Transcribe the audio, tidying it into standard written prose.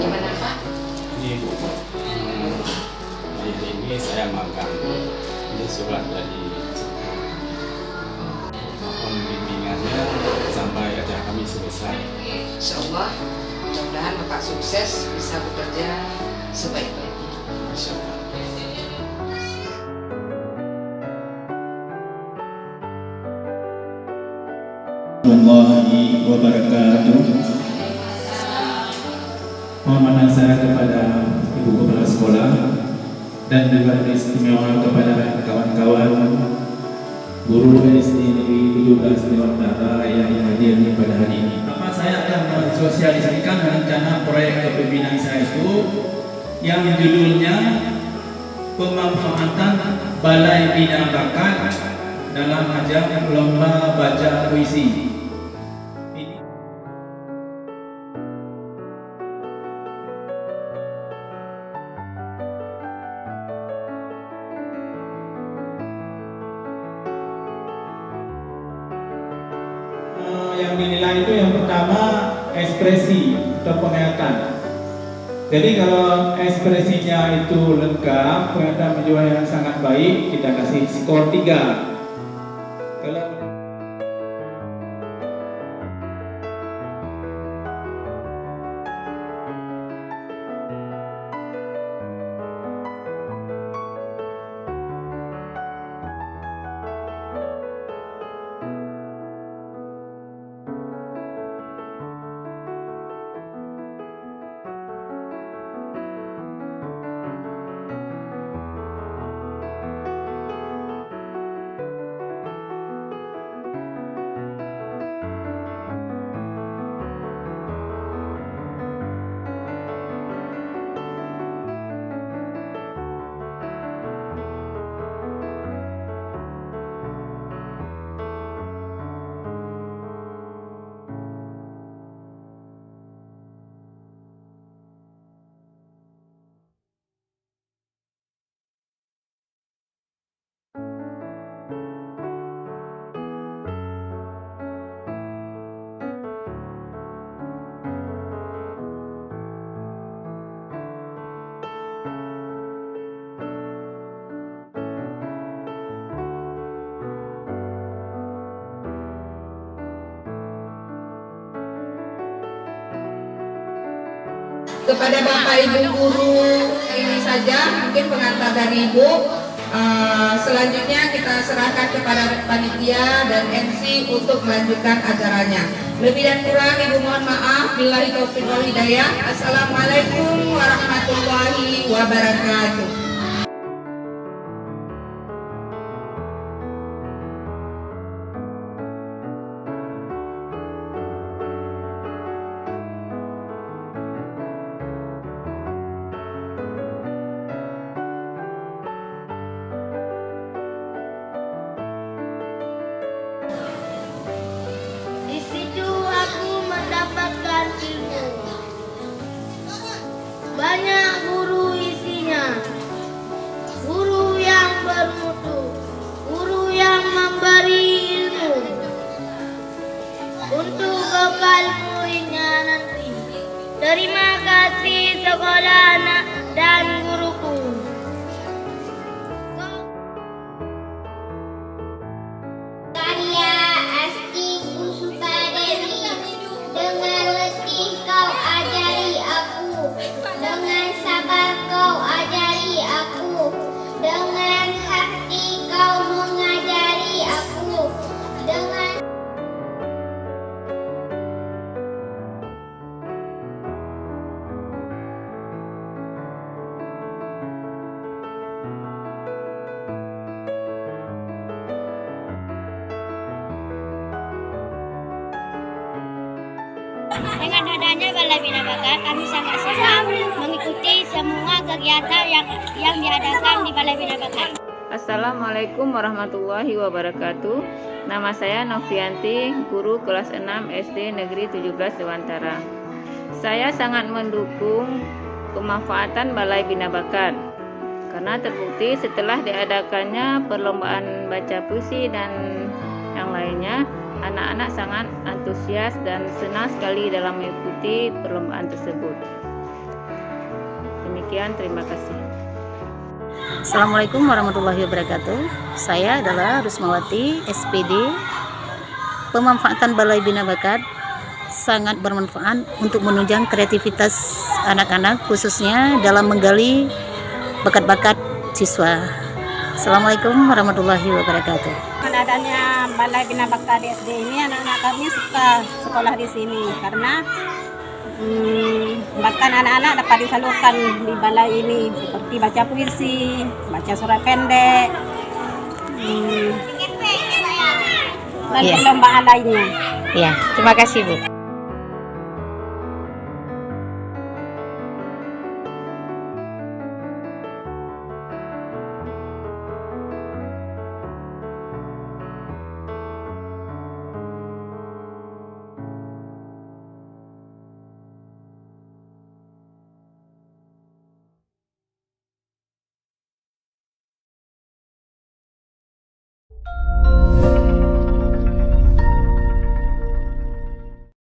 Gimana Pak? Ini Bu, hari ini saya magang. Ini surat dari mohon bimbingannya sampai acara kami selesai. Insya Allah, mudah-mudahan Bapak sukses bisa bekerja sebaik-baiknya. Masya Allah. Warahmatullahi wabarakatuh. Mohon saya kepada Ibu Kepala Sekolah dan juga istimewa kepada kawan-kawan guru SD Negeri 17 Dewantara yang hadir pada hari ini. Saya akan mensosialisasikan rencana proyek kepemimpinan saya itu yang judulnya pemanfaatan Balai Bina Bakat dalam ajang lomba baca puisi. Yang dinilai itu yang pertama ekspresi atau penglihatan. Jadi kalau ekspresinya itu lengkap, penglihatan menjual yang sangat baik, kita kasih skor 3. Kalau Kepada Bapak Ibu guru ini saja mungkin pengantar dari Ibu. Selanjutnya kita serahkan kepada panitia dan MC untuk melanjutkan acaranya. Lebih dan kurang Ibu mohon maaf. Billahi taufiq wal hidayah. Assalamualaikum warahmatullahi wabarakatuh. Di situ aku mendapatkan ilmu. Banyak guru isinya. Guru yang bermutu, guru yang memberi ilmu untuk bekal muridnya nanti. Terima kasih sekolah dan guruku. Karya Asti Kusuta Dewi. Dengan letih kau ajari aku, dengan sabar kau ajari aku, dengan hati kau mengajari aku, dengan Dengan adanya Balai Bina Bakat, kami sangat senang mengikuti semua kegiatan yang diadakan di Balai Bina Bakat. Assalamualaikum warahmatullahi wabarakatuh. Nama saya Novianti, guru kelas 6 SD Negeri 17 Dewantara. Saya sangat mendukung pemanfaatan Balai Bina Bakat karena terbukti setelah diadakannya perlombaan baca puisi dan yang lainnya, anak-anak sangat antusias dan senang sekali dalam mengikuti perlombaan tersebut. Sekian, terima kasih. Assalamualaikum warahmatullahi wabarakatuh. Saya adalah Rusmawati, SPD. Pemanfaatan Balai Bina Bakat sangat bermanfaat untuk menunjang kreativitas anak-anak, khususnya dalam menggali bakat-bakat siswa. Assalamualaikum warahmatullahi wabarakatuh. Dengan adanya Balai Bina Bakat di SD ini, anak-anak kami suka sekolah di sini karena bahkan anak-anak dapat disalurkan di balai ini seperti baca puisi, baca surat pendek, dan perlombaan lainnya. Ya, terima kasih Bu.